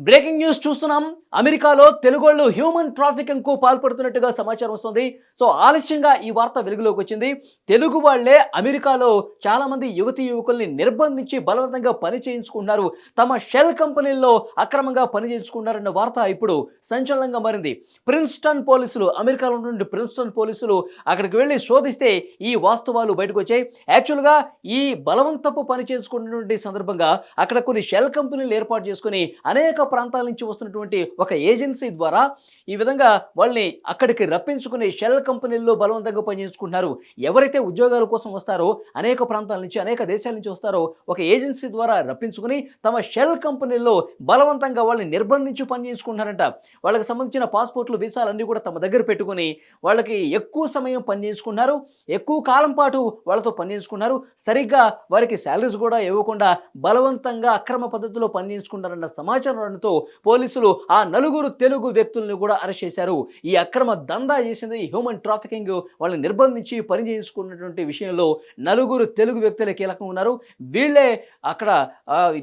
Breaking news చూస్తున్నాం. అమెరికాలో తెలుగోళ్లు హ్యూమన్ ట్రాఫికింగ్ కు పాల్పడుతున్నట్టుగా సమాచారం వస్తుంది. సో ఆలస్యంగా ఈ వార్త వెలుగులోకి వచ్చింది. తెలుగు వాళ్లే అమెరికాలో చాలా మంది యువతీ యువకుల్ని నిర్బంధించి బలవంతంగా పని చేయించుకుంటున్నారు. తమ షెల్ కంపెనీల్లో అక్రమంగా పని చేయించుకుంటున్నారన్న వార్త ఇప్పుడు సంచలనంగా మారింది. ప్రిన్స్టన్ పోలీసులు, అమెరికాలో నుండి ప్రిన్స్టన్ పోలీసులు అక్కడికి వెళ్ళి శోధిస్తే ఈ వాస్తవాలు బయటకు వచ్చాయి. యాక్చువల్గా ఈ బలవంతపు పని చేసుకున్నటువంటి సందర్భంగా అక్కడ కొన్ని షెల్ కంపెనీలు ఏర్పాటు చేసుకుని అనేక ప్రాంతాల నుంచి వస్తున్నటువంటి ఒక ఏజెన్సీ ద్వారా ఈ విధంగా వాళ్ళని అక్కడికి రప్పించుకుని షెల్ కంపెనీల్లో బలవంతంగా పనిచేసుకుంటున్నారు. ఎవరైతే ఉద్యోగాల కోసం వస్తారో అనేక ప్రాంతాల నుంచి, అనేక దేశాల నుంచి వస్తారో ఒక ఏజెన్సీ ద్వారా రప్పించుకుని తమ షెల్ కంపెనీల్లో బలవంతంగా వాళ్ళని నిర్బంధించి పనిచేసుకుంటున్నారంట. వాళ్ళకి సంబంధించిన పాస్పోర్ట్లు, వీసాలన్నీ కూడా తమ దగ్గర పెట్టుకుని వాళ్ళకి ఎక్కువ సమయం పనిచేసుకున్నారు, ఎక్కువ కాలం పాటు వాళ్ళతో పనిచేసుకున్నారు. సరిగ్గా వారికి శాలరీస్ కూడా ఇవ్వకుండా బలవంతంగా అక్రమ పద్ధతిలో పనిచేసుకుంటారన్న సమాచారంతో పోలీసులు ఆ నలుగురు తెలుగు వ్యక్తులను కూడా అరెస్ట్ చేశారు. ఈ అక్రమ దందా చేసింది హ్యూమన్ ట్రాఫికింగ్, వాళ్ళని నిర్బంధించి పని చేసుకున్నటువంటి విషయంలో నలుగురు తెలుగు వ్యక్తులే కీలకంగా ఉన్నారు. వీళ్ళే అక్కడ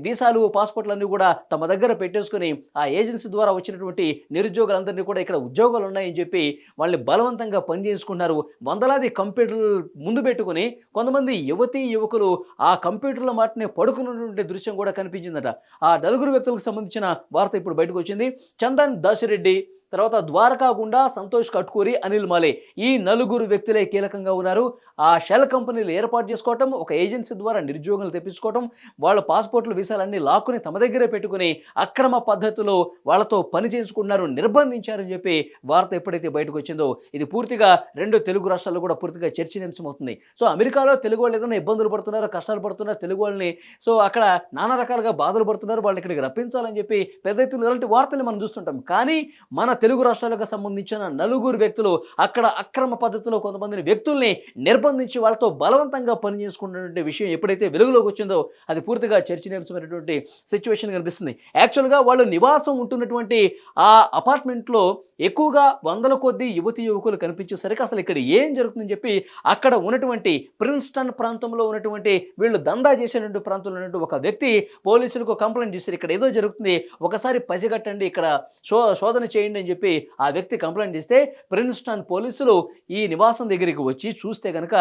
వీసాలు, పాస్పోర్ట్లన్నీ కూడా తమ దగ్గర పెట్టేసుకుని ఆ ఏజెన్సీ ద్వారా వచ్చినటువంటి నిరుద్యోగులందరినీ కూడా ఇక్కడ ఉద్యోగాలు ఉన్నాయని చెప్పి వాళ్ళని బలవంతంగా పని చేసుకున్నారు. వందలాది కంప్యూటర్లు ముందు పెట్టుకుని కొంతమంది యువతీ యువకులు ఆ కంప్యూటర్ల మాటనే పడుకున్నటువంటి దృశ్యం కూడా కనిపించిందట. ఆ నలుగురు వ్యక్తులకు సంబంధించిన వార్త ఇప్పుడు బయటకు వచ్చింది. చందన్ దాశిరెడ్డి, తర్వాత ద్వారకా గుండా, సంతోష్ కట్కూరి, అనిల్ మాలే, ఈ నలుగురు వ్యక్తులే కీలకంగా ఉన్నారు. ఆ షెల్ కంపెనీలు ఏర్పాటు చేసుకోవటం, ఒక ఏజెన్సీ ద్వారా నిరుద్యోగులు తెప్పించుకోవటం, వాళ్ళ పాస్పోర్ట్లు, వీసాలన్నీ లాక్కుని తమ దగ్గరే పెట్టుకుని అక్రమ పద్ధతిలో వాళ్ళతో పని చేయించుకుంటున్నారు, నిర్బంధించారని చెప్పి వార్త ఎప్పుడైతే బయటకు వచ్చిందో ఇది పూర్తిగా రెండు తెలుగు రాష్ట్రాల్లో కూడా పూర్తిగా చర్చనీయాంశం అవుతుంది. సో అమెరికాలో తెలుగు వాళ్ళు ఏదైనా ఇబ్బందులు పడుతున్నారు, కష్టాలు పడుతున్నారు తెలుగు వాళ్ళని, సో అక్కడ నానా రకాలుగా బాధలు పడుతున్నారు, వాళ్ళని ఇక్కడికి రప్పించాలని చెప్పి పెద్ద ఎత్తున ఇలాంటి వార్తలు మనం చూస్తుంటాం. కానీ మన తెలుగు రాష్ట్రాలకు సంబంధించిన నలుగురు వ్యక్తులు అక్కడ అక్రమ పద్ధతిలో కొంతమందిని వ్యక్తుల్ని నిర్బంధించి వాళ్ళతో బలవంతంగా పని చేసుకున్నటువంటి విషయం ఎప్పుడైతే వెలుగులోకి వచ్చిందో అది పూర్తిగా చర్చనీయాంశమైనటువంటి సిచ్యువేషన్ కనిపిస్తుంది. యాక్చువల్గా వాళ్ళు నివాసం ఉంటున్నటువంటి ఆ అపార్ట్మెంట్లో ఎక్కువగా వందల కొద్దీ యువతీ యువకులు కనిపించేసరికి అసలు ఇక్కడ ఏం జరుగుతుందని చెప్పి అక్కడ ఉన్నటువంటి ప్రిన్స్టన్ ప్రాంతంలో ఉన్నటువంటి వీళ్ళు దందా చేసేటువంటి ప్రాంతంలో ఉన్నటువంటి ఒక వ్యక్తి పోలీసులకు కంప్లైంట్ చేశారు. ఇక్కడ ఏదో జరుగుతుంది, ఒకసారి పసిగట్టండి, ఇక్కడ శోధన చేయండి అని చెప్పి ఆ వ్యక్తి కంప్లైంట్ చేస్తే ప్రిన్స్టన్ పోలీసులు ఈ నివాసం దగ్గరికి వచ్చి చూస్తే కనుక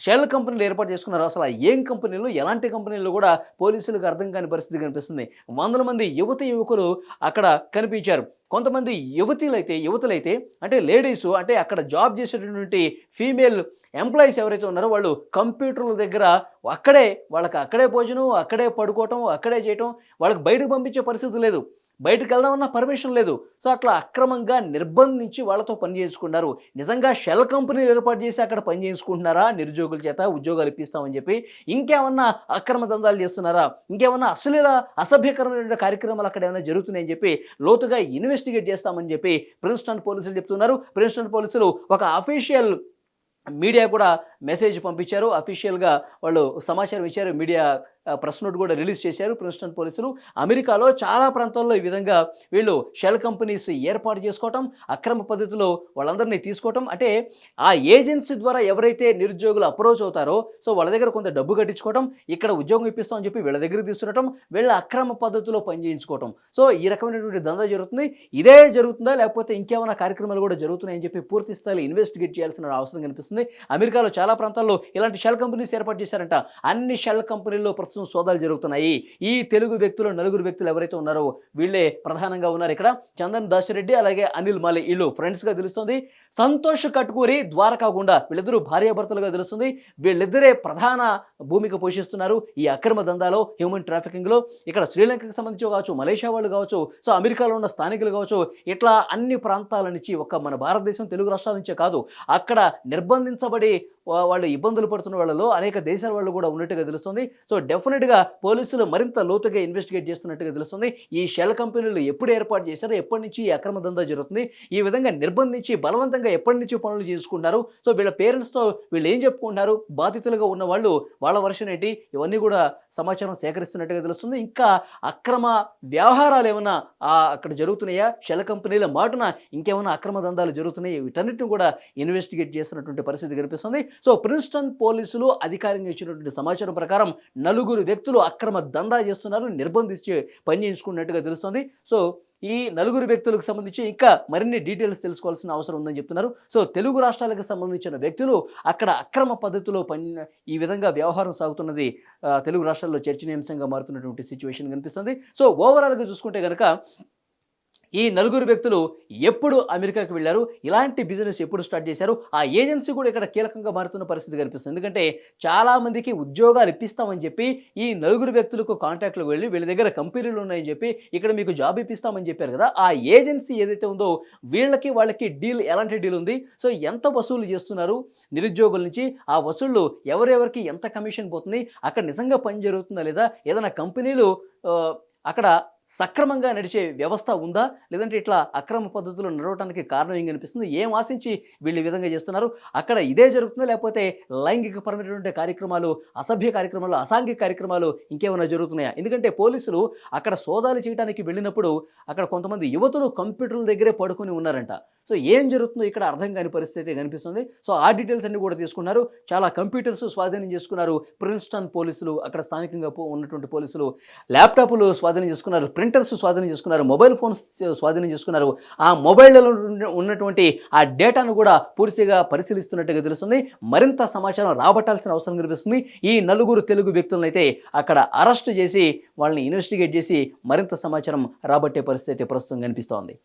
షెల్ కంపెనీలు ఏర్పాటు చేసుకున్నారు. అసలు ఏం కంపెనీలు, ఎలాంటి కంపెనీలు కూడా పోలీసులకు అర్థం కాని పరిస్థితి కనిపిస్తుంది. వందల మంది యువతీ యువకులు అక్కడ కనిపించారు. కొంతమంది యువతులైతే అంటే లేడీసు, అంటే అక్కడ జాబ్ చేసేటటువంటి ఫీమేల్ ఎంప్లాయీస్ ఎవరైతే ఉన్నారో వాళ్ళు కంప్యూటర్ల దగ్గర వాళ్ళకి అక్కడే భోజనం, అక్కడే పడుకోవటం, అక్కడే చేయటం, వాళ్ళకి బయటకు పంపించే పరిస్థితి లేదు, బయటకు వెళ్దామన్నా పర్మిషన్ లేదు. సో అట్లా అక్రమంగా నిర్బంధించి వాళ్ళతో పని చేయించుకున్నారు. నిజంగా షెల్ కంపెనీలు ఏర్పాటు చేసి అక్కడ పని చేయించుకుంటున్నారా, నిరుద్యోగుల చేత ఉద్యోగాలు ఇప్పిస్తామని చెప్పి ఇంకేమన్నా అక్రమ దందాలు చేస్తున్నారా, ఇంకేమన్నా అసభ్యకరమైన కార్యక్రమాలు అక్కడ ఏమైనా జరుగుతున్నాయని చెప్పి లోతుగా ఇన్వెస్టిగేట్ చేస్తామని చెప్పి ప్రిన్స్టన్ పోలీసులు చెప్తున్నారు. ప్రిన్స్టన్ పోలీసులు ఒక అఫీషియల్ మీడియా కూడా మెసేజ్ పంపించారు, అఫీషియల్గా వాళ్ళు సమాచారం ఇచ్చారు, మీడియా ప్రెస్ నోట్ కూడా రిలీజ్ చేశారు. ప్రిన్స్టన్ పోలీసులు అమెరికాలో చాలా ప్రాంతాల్లో ఈ విధంగా వీళ్ళు షెల్ కంపెనీస్ ఏర్పాటు చేసుకోవటం, అక్రమ పద్ధతిలో వాళ్ళందరినీ తీసుకోవటం, అంటే ఆ ఏజెన్సీ ద్వారా ఎవరైతే నిరుద్యోగులు అప్రోచ్ అవుతారో సో వాళ్ళ దగ్గర కొంత డబ్బు కట్టించుకోవటం, ఇక్కడ ఉద్యోగం ఇప్పిస్తామని చెప్పి వీళ్ళ దగ్గర తీసుకురావటం, వీళ్ళ అక్రమ పద్ధతిలో పనిచేయించుకోవటం. సో ఈ రకమైనటువంటి దందా జరుగుతుంది. ఇదే జరుగుతుందా లేకపోతే ఇంకేమైనా కార్యక్రమాలు కూడా జరుగుతున్నాయని చెప్పి పూర్తి స్థాయిలో ఇన్వెస్టిగేట్ చేయాల్సిన అవసరం కనిపిస్తుంది. అమెరికాలో చాలా ప్రాంతాల్లో ఇలాంటి షెల్ కంపెనీస్ ఏర్పాటు చేశారంట. అన్ని షెల్ కంపెనీల్లో సోదాలు జరుగుతున్నాయి. ఈ తెలుగు వ్యక్తులు, నలుగురు వ్యక్తులు ఎవరైతే ఉన్నారో వీళ్ళే ప్రధానంగా ఉన్నారు. ఇక్కడ చందన్ దాశిరెడ్డి అలాగే అనిల్ మాలే వీళ్ళు ఫ్రెండ్స్గా తెలుస్తుంది. సంతోష్ కట్కూరి, ద్వారకా గుండా వీళ్ళిద్దరూ భార్యాభర్తలుగా తెలుస్తుంది. వీళ్ళిద్దరే ప్రధాన భూమిక పోషిస్తున్నారు ఈ అక్రమ దందాలో, హ్యూమన్ ట్రాఫికింగ్లో. ఇక్కడ శ్రీలంకకు సంబంధించి కావచ్చు, మలేషియా వాళ్ళు కావచ్చు, సో అమెరికాలో ఉన్న స్థానికులు కావచ్చు, ఇట్లా అన్ని ప్రాంతాల నుంచి, ఒక్క మన భారతదేశం తెలుగు రాష్ట్రాల నుంచే కాదు, అక్కడ నిర్బంధించబడి వాళ్ళు ఇబ్బందులు పడుతున్న వాళ్ళలో అనేక దేశాల వాళ్ళు కూడా ఉన్నట్టుగా తెలుస్తుంది. సో డెఫినెట్గా పోలీసులు మరింత లోతుగా ఇన్వెస్టిగేట్ చేస్తున్నట్టుగా తెలుస్తుంది. ఈ షెల్ కంపెనీలు ఎప్పుడు ఏర్పాటు చేశారో, ఎప్పటి నుంచి ఈ అక్రమ దందా జరుగుతుంది, ఈ విధంగా నిర్బంధించి బలవంతంగా ఎప్పటి నుంచి పనులు చేసుకుంటున్నారు, సో వీళ్ళ పేరెంట్స్తో వీళ్ళు ఏం చెప్పుకుంటున్నారు, బాధితులుగా ఉన్న వాళ్ళు వాళ్ళ వర్షన్ ఏంటి, ఇవన్నీ కూడా సమాచారం సేకరిస్తున్నట్టుగా తెలుస్తుంది. ఇంకా అక్రమ వ్యవహారాలు ఏమైనా అక్కడ జరుగుతున్నాయా, షెల్ కంపెనీల మాటున ఇంకేమైనా అక్రమ దందాలు జరుగుతున్నాయి, వీటన్నిటిని కూడా ఇన్వెస్టిగేట్ చేస్తున్నటువంటి పరిస్థితి కనిపిస్తుంది. సో ప్రిన్స్టన్ పోలీసులు అధికారికంగా ఇచ్చినటువంటి సమాచారం ప్రకారం నలుగురు వ్యక్తులు అక్రమ దందా చేస్తున్నారు, నిర్బంధించి పని చేయించుకున్నట్టుగా తెలుస్తుంది. సో ఈ నలుగురు వ్యక్తులకు సంబంధించి ఇంకా మరిన్ని డీటెయిల్స్ తెలుసుకోవాల్సిన అవసరం ఉందని చెప్తున్నారు. సో తెలుగు రాష్ట్రాలకు సంబంధించిన వ్యక్తులు అక్కడ అక్రమ పద్ధతిలో ఈ విధంగా వ్యవహారం సాగుతున్నది తెలుగు రాష్ట్రాల్లో చర్చనీయాంశంగా మారుతున్నటువంటి సిచ్యువేషన్ కనిపిస్తుంది. సో ఓవరాల్గా చూసుకుంటే కనుక ఈ నలుగురు వ్యక్తులు ఎప్పుడు అమెరికాకి వెళ్ళారు, ఇలాంటి బిజినెస్ ఎప్పుడు స్టార్ట్ చేశారు, ఆ ఏజెన్సీ కూడా ఇక్కడ కీలకంగా మారుతున్న పరిస్థితి కనిపిస్తుంది. ఎందుకంటే చాలామందికి ఉద్యోగాలు ఇప్పిస్తామని చెప్పి ఈ నలుగురు వ్యక్తులకు కాంటాక్ట్లు వెళ్ళి వీళ్ళ దగ్గర కంపెనీలు ఉన్నాయని చెప్పి ఇక్కడ మీకు జాబ్ ఇప్పిస్తామని చెప్పారు కదా, ఆ ఏజెన్సీ ఏదైతే ఉందో వాళ్ళకి డీల్ ఎలాంటి డీల్ ఉంది, సో ఎంత వసూలు చేస్తున్నారు నిరుద్యోగుల నుంచి, ఆ వసూళ్ళు ఎవరెవరికి ఎంత కమిషన్ పోతుంది, అక్కడ నిజంగా పని జరుగుతుందా లేదా, ఏదైనా కంపెనీలు అక్కడ సక్రమంగా నడిచే వ్యవస్థ ఉందా, లేదంటే ఇట్లా అక్రమ పద్ధతులు నడవడానికి కారణం ఏం కనిపిస్తుంది, ఏం ఆశించి వీళ్ళు ఈ విధంగా చేస్తున్నారు, అక్కడ ఇదే జరుగుతుందా లేకపోతే లైంగికపరమైనటువంటి కార్యక్రమాలు, అసభ్య కార్యక్రమాలు, అసాంఘిక కార్యక్రమాలు ఇంకేమైనా జరుగుతున్నాయా? ఎందుకంటే పోలీసులు అక్కడ సోదాలు చేయడానికి వెళ్ళినప్పుడు అక్కడ కొంతమంది యువతులు కంప్యూటర్ల దగ్గరే పడుకొని ఉన్నారంట. సో ఏం జరుగుతుందో ఇక్కడ అర్థం కాని పరిస్థితి కనిపిస్తుంది. సో ఆ డీటెయిల్స్ అన్ని కూడా తీసుకున్నారు. చాలా కంప్యూటర్స్ స్వాధీనం చేసుకున్నారు ప్రిన్స్టన్ పోలీసులు, అక్కడ స్థానికంగా ఉన్నటువంటి పోలీసులు. ల్యాప్టాప్లు స్వాధీనం చేసుకున్నారు, ప్రింటర్స్ స్వాధీనం చేసుకున్నారు, మొబైల్ ఫోన్స్ స్వాధీనం చేసుకున్నారు. ఆ మొబైల్లో ఉన్నటువంటి ఆ డేటాను కూడా పూర్తిగా పరిశీలిస్తున్నట్టుగా తెలుస్తుంది. మరింత సమాచారం రాబట్టాల్సిన అవసరం కనిపిస్తుంది. ఈ నలుగురు తెలుగు వ్యక్తులను అయితే అక్కడ అరెస్ట్ చేసి వాళ్ళని ఇన్వెస్టిగేట్ చేసి మరింత సమాచారం రాబట్టే పరిస్థితి ప్రస్తుతం కనిపిస్తోంది.